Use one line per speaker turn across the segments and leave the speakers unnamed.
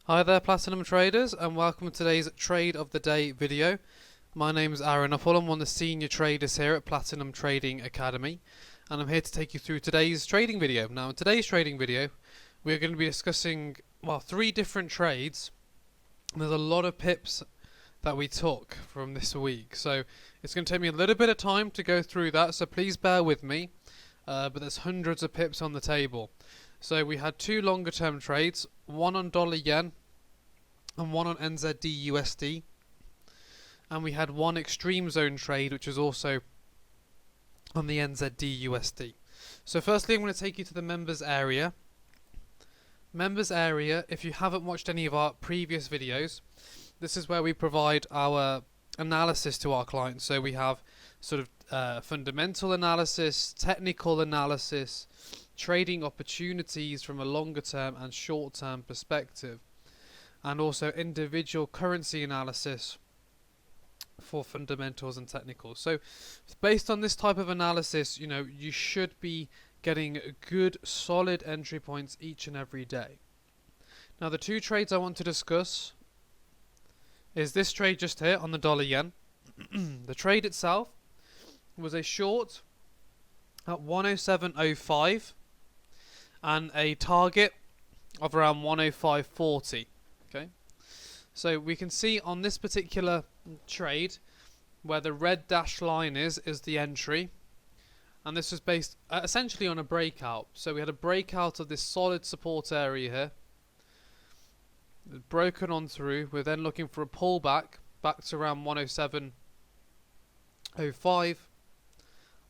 Hi there Platinum Traders, and welcome to today's Trade of the Day video. My name is Aaron Uppal. I'm one of the senior traders here at Platinum Trading Academy, and I'm here to take you through today's trading video. Now in today's trading video we're going to be discussing, well, 3 different trades. And there's a lot of pips that we took from this week, so it's going to take me a little bit of time to go through that, so please bear with me. But there's hundreds of pips on the table. So we had 2 longer term trades, one on dollar yen and one on NZD USD, and we had one extreme zone trade which was also on the NZD USD. So firstly I'm going to take you to the members area. Members area, if you haven't watched any of our previous videos, this is where we provide our analysis to our clients. So we have sort of fundamental analysis, technical analysis, trading opportunities from a longer term and short term perspective, and also individual currency analysis for fundamentals and technicals. So based on this type of analysis, you should be getting good solid entry points each and every day. Now the 2 trades I want to discuss is this trade just here on the dollar yen. The trade itself was a short at 107.05 and a target of around 105.40. Okay, so we can see on this particular trade where the red dashed line is the entry, and this was based essentially on a breakout. So we had a breakout of this solid support area here, broken on through. We're then looking for a pullback back to around 107.05,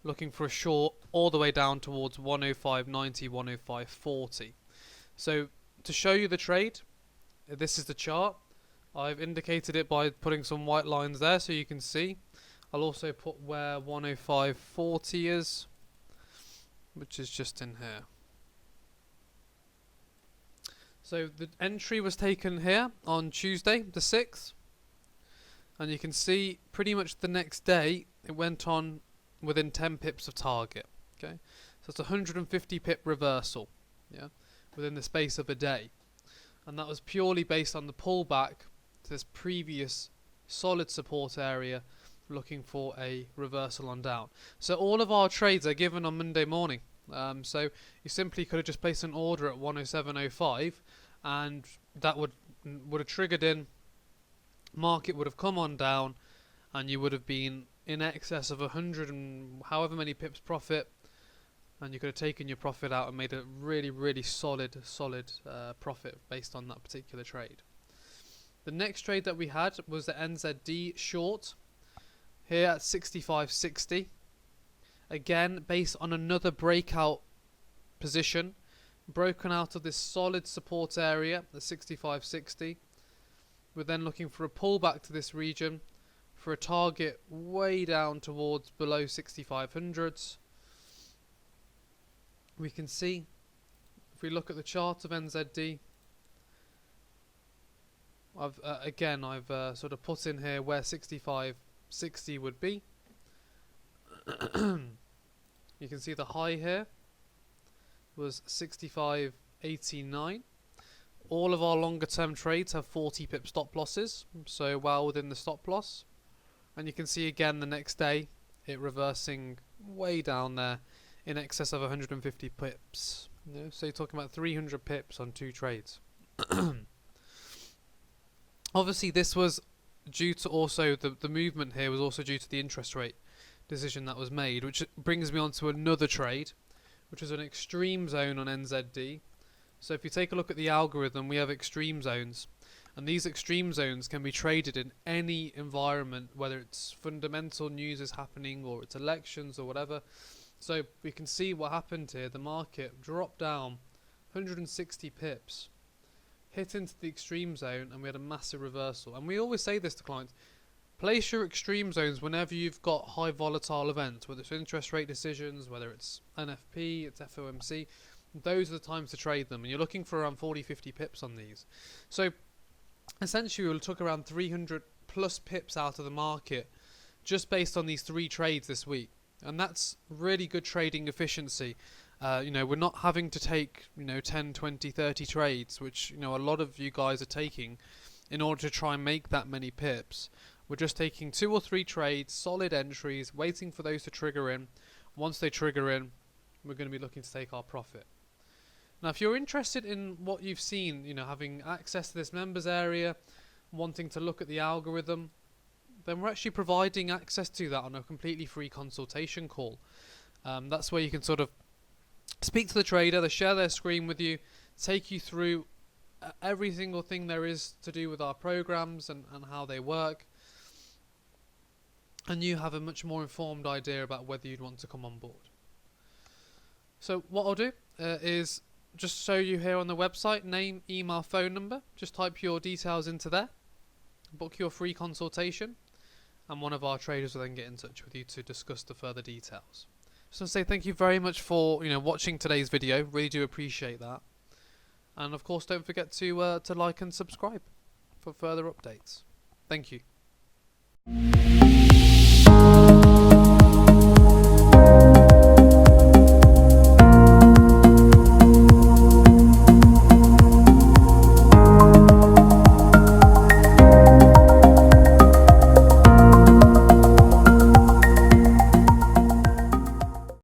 looking for a short all the way down towards 105.90, 105.40. So to show you the trade, this is the chart. I've indicated it by putting some white lines there so you can see. I'll also put where 105.40 is, which is just in here. So the entry was taken here on Tuesday the 6th, and you can see pretty much the next day it went on within 10 pips of target. Okay, so it's a 150 pip reversal, within the space of a day, and that was purely based on the pullback to this previous solid support area, looking for a reversal on down. So all of our trades are given on Monday morning. So you simply could have just placed an order at 107.05, and that would have triggered in. Market would have come on down, and you would have been in excess of 100 and however many pips profit, and you could have taken your profit out and made a really solid profit based on that particular trade. The next trade that we had was the NZD short here at 65.60, again based on another breakout position, broken out of this solid support area at 65.60. We're then looking for a pullback to this region for a target way down towards below 6500s. We can see, if we look at the chart of NZD, I've sort of put in here where 65.60 would be. You can see the high here was 65.89. All of our longer term trades have 40 pip stop losses, so well within the stop loss. And you can see again the next day it reversing way down there in excess of 150 pips. So you're talking about 300 pips on 2 trades. Obviously this was due to also the movement here was also due to the interest rate decision that was made, which brings me on to another trade, which is an extreme zone on NZD. So if you take a look at the algorithm, we have extreme zones, and these extreme zones can be traded in any environment, whether it's fundamental news is happening or it's elections or whatever. So we can see what happened here. The market dropped down 160 pips, hit into the extreme zone, and we had a massive reversal. And we always say this to clients: place your extreme zones whenever you've got high volatile events, whether it's interest rate decisions, whether it's NFP, it's FOMC. Those are the times to trade them, and you're looking for around 40-50 pips on these. So essentially we'll took around 300 plus pips out of the market just based on these 3 trades this week, and that's really good trading efficiency. We're not having to take 10, 20, 30 trades, which a lot of you guys are taking in order to try and make that many pips. We're just taking 2 or 3 trades, solid entries, waiting for those to trigger in. Once they trigger in, we're going to be looking to take our profit. Now, if you're interested in what you've seen, having access to this members area, wanting to look at the algorithm, then we're actually providing access to that on a completely free consultation call. That's where you can sort of speak to the trader, they share their screen with you, take you through every single thing there is to do with our programs and how they work, and you have a much more informed idea about whether you'd want to come on board. So what I'll do is just show you here on the website, name, email, phone number. Just type your details into there, book your free consultation, and one of our traders will then get in touch with you to discuss the further details. Just want to say thank you very much for watching today's video. Really do appreciate that. And of course, don't forget to like and subscribe for further updates. Thank you.